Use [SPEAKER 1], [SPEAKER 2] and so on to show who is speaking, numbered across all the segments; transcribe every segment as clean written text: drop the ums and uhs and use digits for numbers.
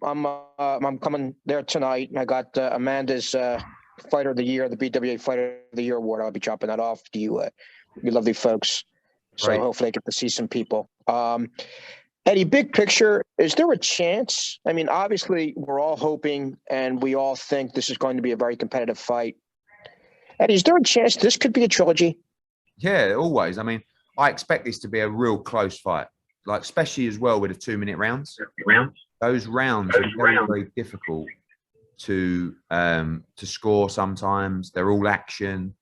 [SPEAKER 1] I'm coming there tonight. I got Amanda's Fighter of the Year, the BWA Fighter of the Year award. I'll be dropping that off to you, you lovely folks. So
[SPEAKER 2] Right.
[SPEAKER 1] hopefully I get to see some people. Eddie, big picture, is there a chance? I mean, obviously we're all hoping and we all think this is going to be a very competitive fight. Eddie, is there a chance this could be a trilogy?
[SPEAKER 2] Yeah, always. I mean, I expect this to be a real close fight, like especially as well with the 2-minute rounds. Those rounds are very, very difficult to score sometimes. They're all action.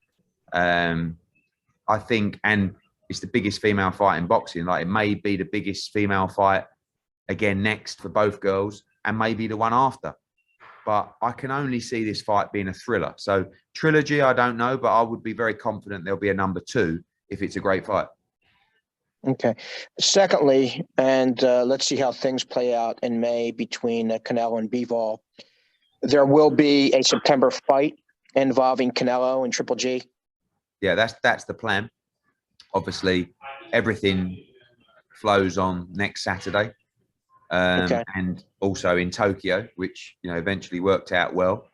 [SPEAKER 2] I think, and it's the biggest female fight in boxing. Like, it may be the biggest female fight again next for both girls, and maybe the one after. But I can only see this fight being a thriller. So trilogy, I don't know, but I would be very confident there'll be a number 2 if it's a great fight.
[SPEAKER 1] Okay. Secondly, and let's see how things play out in May between Canelo and Bivol. There will be a September fight involving Canelo and Triple G.
[SPEAKER 2] Yeah, that's the plan. Obviously, everything flows on next Saturday. And also in Tokyo, which eventually worked out well.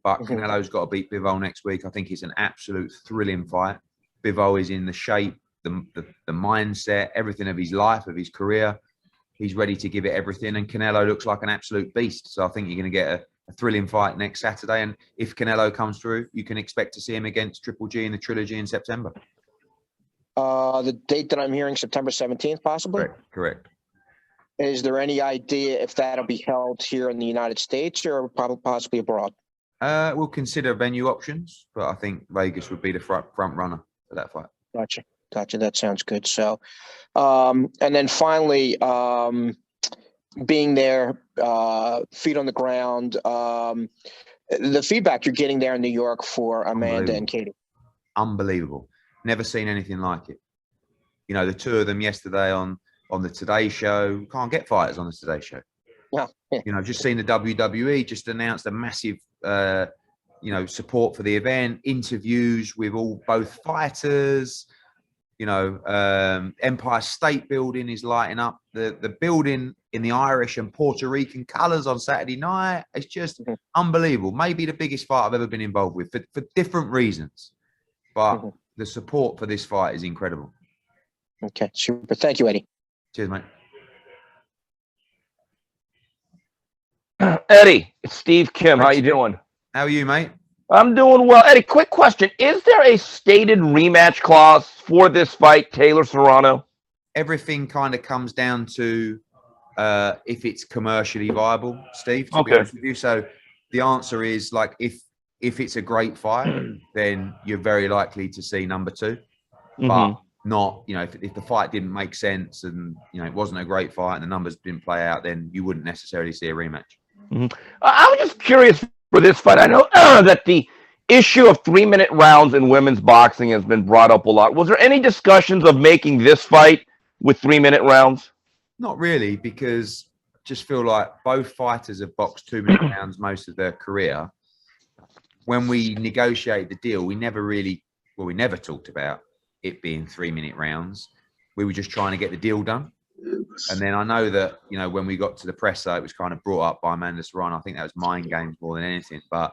[SPEAKER 2] But Canelo's got to beat Bivol next week. I think it's an absolute thrilling fight. Bivol is in the shape, the mindset, everything of his life, of his career. He's ready to give it everything, and Canelo looks like an absolute beast. So I think you're going to get a thrilling fight next Saturday. And if Canelo comes through, you can expect to see him against Triple G in the trilogy in September.
[SPEAKER 1] The date that I'm hearing, September 17th, possibly?
[SPEAKER 2] Correct.
[SPEAKER 1] Is there any idea if that'll be held here in the United States or possibly abroad?
[SPEAKER 2] We'll consider venue options, but I think Vegas would be the front runner for that fight.
[SPEAKER 1] Gotcha. That sounds good. So, and then finally, being there, feet on the ground, the feedback you're getting there in New York for Amanda and Katie.
[SPEAKER 2] Unbelievable. Never seen anything like it. The two of them yesterday on the Today Show. Can't get fighters on the Today Show.
[SPEAKER 1] Yeah.
[SPEAKER 2] Just seen the WWE just announced a massive, support for the event. Interviews with both fighters. Empire State Building is lighting up. The building in the Irish and Puerto Rican colours on Saturday night. It's just unbelievable. Maybe the biggest fight I've ever been involved with for different reasons. But the support for this fight is incredible.
[SPEAKER 1] Okay, super. Thank you, Eddie.
[SPEAKER 2] Cheers, mate.
[SPEAKER 3] Eddie, it's Steve Kim. How you doing?
[SPEAKER 2] How are you, mate?
[SPEAKER 3] I'm doing well. Eddie, quick question. Is there a stated rematch clause for this fight, Taylor-Serrano?
[SPEAKER 2] Everything kind of comes down to if it's commercially viable, Steve, to be honest with you. So the answer is, like, if it's a great fight, then you're very likely to see number 2. But not, if the fight didn't make sense and, it wasn't a great fight and the numbers didn't play out, then you wouldn't necessarily see a rematch.
[SPEAKER 3] I was just curious for this fight. I know that the issue of 3-minute rounds in women's boxing has been brought up a lot. Was there any discussions of making this fight with 3-minute rounds?
[SPEAKER 2] Not really, because I just feel like both fighters have boxed 2-minute rounds most of their career. When we negotiated the deal, we never talked about it being 3-minute rounds. We were just trying to get the deal done. And then I know that, when we got to the presser, it was kind of brought up by Amanda Serrano. I think that was mind games more than anything. But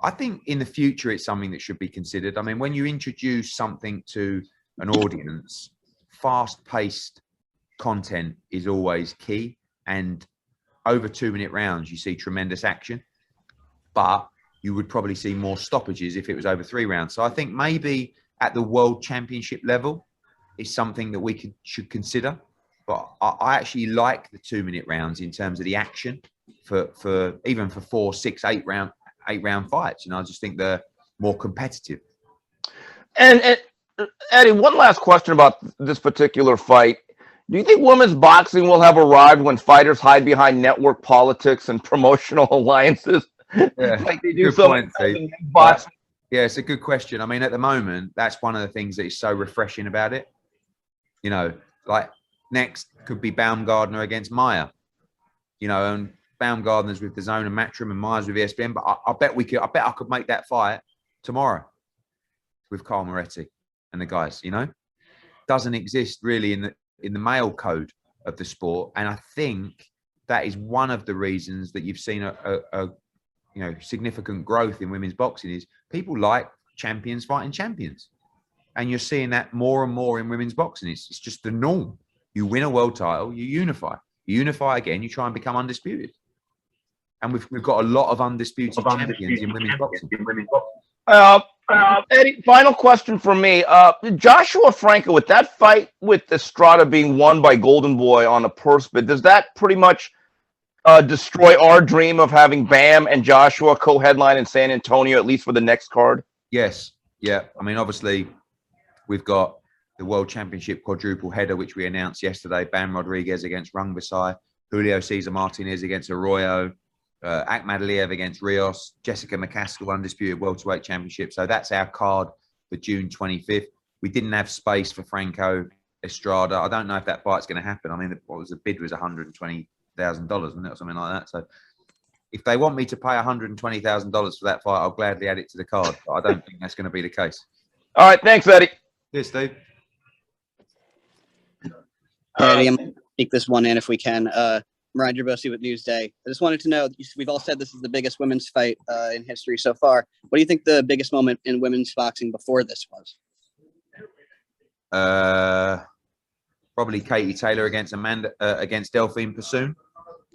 [SPEAKER 2] I think in the future, it's something that should be considered. I mean, when you introduce something to an audience, fast-paced content is always key. And over 2-minute rounds, you see tremendous action. But you would probably see more stoppages if it was over 3 rounds. So I think maybe at the world championship level is something that we should consider. But I actually like the 2-minute rounds in terms of the action for even for 4, 6, 8 round fights. I just think they're more competitive.
[SPEAKER 3] And Eddie, one last question about this particular fight. Do you think women's boxing will have arrived when fighters hide behind network politics and promotional alliances?
[SPEAKER 2] Yeah,
[SPEAKER 3] like they do
[SPEAKER 2] good point, Steve.
[SPEAKER 3] Boxing?
[SPEAKER 2] Yeah, it's a good question. I mean, at the moment, that's one of the things that is so refreshing about it. Like next could be Baumgardner against Meyer. And Baumgardner's with DAZN and Matchroom and Meyer's with ESPN. But I bet I could make that fight tomorrow with Carl Moretti and the guys. Doesn't exist really in the male code of the sport. And I think that is one of the reasons that you've seen a significant growth in women's boxing is people like champions fighting champions. And you're seeing that more and more in women's boxing. It's just the norm. You win a world title, you unify. You unify again, you try and become undisputed. And we've got a lot of undisputed champions in women's boxing.
[SPEAKER 3] Eddie, final question for me. Joshua Franco, with that fight with Estrada being won by Golden Boy on a purse bid, does that pretty much destroy our dream of having Bam and Joshua co-headline in San Antonio, at least for the next card?
[SPEAKER 2] Yes. Yeah. I mean, obviously, we've got the World Championship quadruple header, which we announced yesterday. Bam Rodriguez against Rungvisai, Julio Cesar Martinez against Arroyo, Akhmad Aliyev against Rios, Jessica McCaskill, undisputed welterweight championship. So that's our card for June 25th. We didn't have space for Franco Estrada. I don't know if that fight's going to happen. I mean, the bid was $120,000, wasn't it, or something like that? So if they want me to pay $120,000 for that fight, I'll gladly add it to the card. But I don't think that's going to be the case.
[SPEAKER 3] All right, thanks, Eddie.
[SPEAKER 2] Cheers, Steve.
[SPEAKER 4] Eddie, I'm going to take this one in if we can. Ryan Gerbosi with Newsday. I just wanted to know, we've all said this is the biggest women's fight in history so far. What do you think the biggest moment in women's boxing before this was?
[SPEAKER 2] Probably Katie Taylor against Delphine Pursoon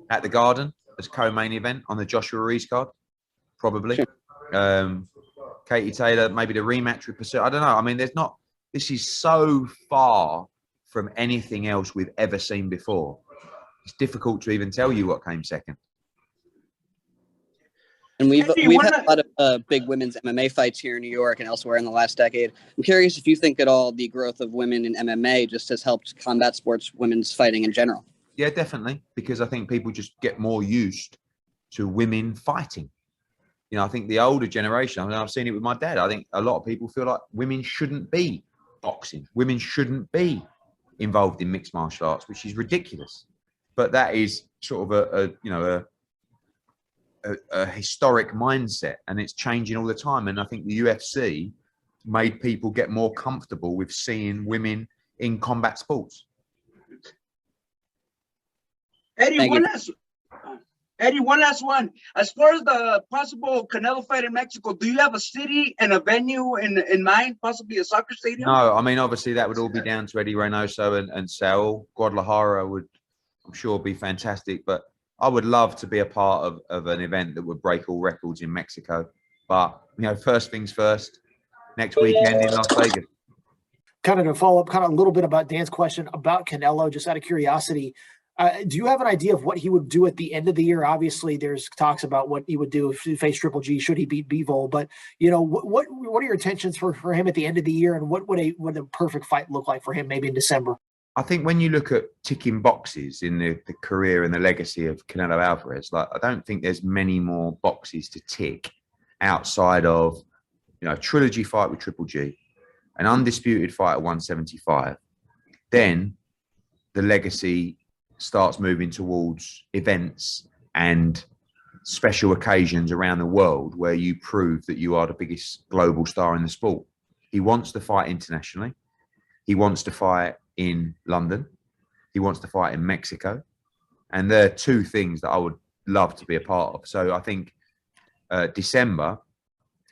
[SPEAKER 2] at the Garden as co-main event on the Joshua Reese card. Probably. Sure. Katie Taylor, maybe the rematch with Pursoon. I don't know. I mean, this is so far from anything else we've ever seen before. It's difficult to even tell you what came second.
[SPEAKER 4] And we've had a lot of big women's MMA fights here in New York and elsewhere in the last decade. I'm curious if you think at all the growth of women in MMA just has helped combat sports women's fighting in general.
[SPEAKER 2] Yeah, definitely. Because I think people just get more used to women fighting. You know, I think the older generation, I mean, I've seen it with my dad. I think a lot of people feel like women shouldn't be boxing. Women shouldn't be involved in mixed martial arts, which is ridiculous. But that is sort of a historic mindset, and it's changing all the time. And I think the UFC made people get more comfortable with seeing women in combat sports.
[SPEAKER 5] Eddie, one last one. As far as the possible Canelo fight in Mexico, do you have a city and a venue in mind, possibly a soccer stadium?
[SPEAKER 2] No, I mean, obviously that would all be down to Eddie Reynoso and Saul. Guadalajara would, I'm sure, be fantastic, but I would love to be a part of an event that would break all records in Mexico. But, you know, first things first, next weekend in Las Vegas.
[SPEAKER 6] Kind of to follow up kind of a little bit about Dan's question about Canelo, just out of curiosity, do you have an idea of what he would do at the end of the year? Obviously, there's talks about what he would do if he faced Triple G, should he beat Bivol. But, you know, what are your intentions for him at the end of the year, and what would a perfect fight look like for him maybe in December?
[SPEAKER 2] I think when you look at ticking boxes in the career and the legacy of Canelo Alvarez, like, I don't think there's many more boxes to tick outside of, you know, a trilogy fight with Triple G, an undisputed fight at 175. Then the legacy starts moving towards events and special occasions around the world where you prove that you are the biggest global star in the sport. He wants to fight internationally. He wants to fight in London. He wants to fight in Mexico. And there are two things that I would love to be a part of. So I think December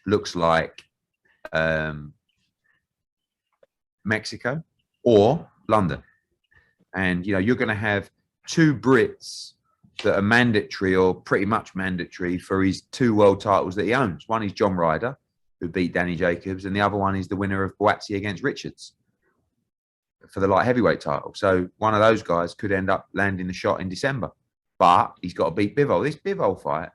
[SPEAKER 2] looks like Mexico or London. And, you know, you're going to have two Brits that are mandatory or pretty much mandatory for his two world titles that he owns. One is John Ryder, who beat Danny Jacobs, and the other one is the winner of Boatsy against Richards for the light heavyweight title. So one of those guys could end up landing the shot in December. But he's got to beat Bivol. This Bivol fight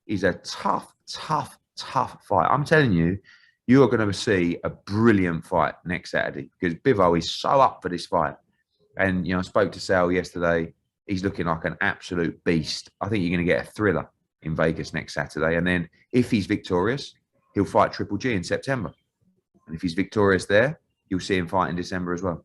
[SPEAKER 2] is a tough fight. I'm telling you, you are going to see a brilliant fight next Saturday because Bivol is so up for this fight. And, you know, I spoke to Sal yesterday. He's looking like an absolute beast. I think you're going to get a thriller in Vegas next Saturday. And then if he's victorious, he'll fight Triple G in September. And if he's victorious there, you'll see him fight in December as well.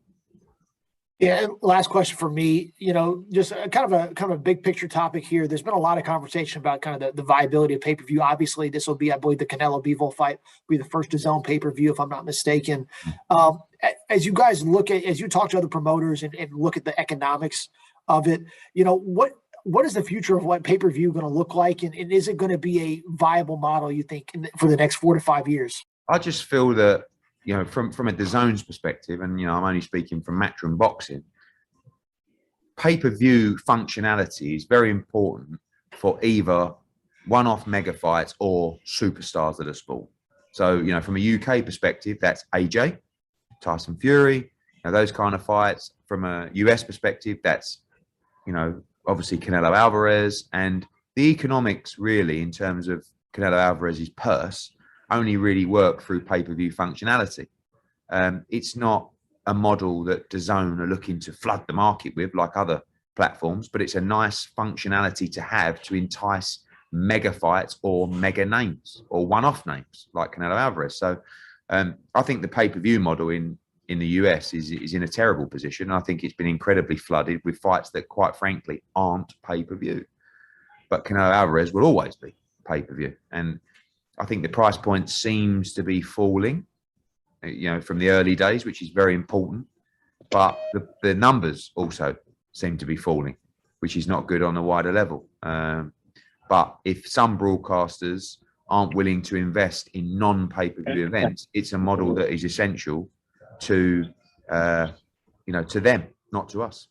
[SPEAKER 6] Yeah, and last question for me, you know, just kind of a big picture topic here. There's been a lot of conversation about kind of the viability of pay-per-view. Obviously, this will be, I believe, the Canelo Bivol fight will be the first DAZN pay-per-view, if I'm not mistaken. As you guys look at, as you talk to other promoters and look at the economics of it, you know, what what is the future of what pay-per-view going to look like? And is it going to be a viable model, you think, for the next 4 to 5 years?
[SPEAKER 2] I just feel that, you know, from a DAZN's perspective, and, you know, I'm only speaking from Matchroom Boxing, pay-per-view functionality is very important for either one-off mega fights or superstars of the sport. So, you know, from a UK perspective, that's AJ, Tyson Fury, you know, those kind of fights. From a US perspective, that's, you know, obviously Canelo Alvarez. And the economics really, in terms of Canelo Alvarez's purse, only really work through pay-per-view functionality. It's not a model that DAZN are looking to flood the market with like other platforms, but it's a nice functionality to have to entice mega fights or mega names or one-off names like Canelo Alvarez. So I think the pay-per-view model in the US is in a terrible position. I think it's been incredibly flooded with fights that, quite frankly, aren't pay-per-view. But Canelo Alvarez will always be pay-per-view. And I think the price point seems to be falling, you know, from the early days, which is very important. But the numbers also seem to be falling, which is not good on a wider level. But if some broadcasters aren't willing to invest in non-pay-per-view events, it's a model that is essential to, you know, to them, not to us.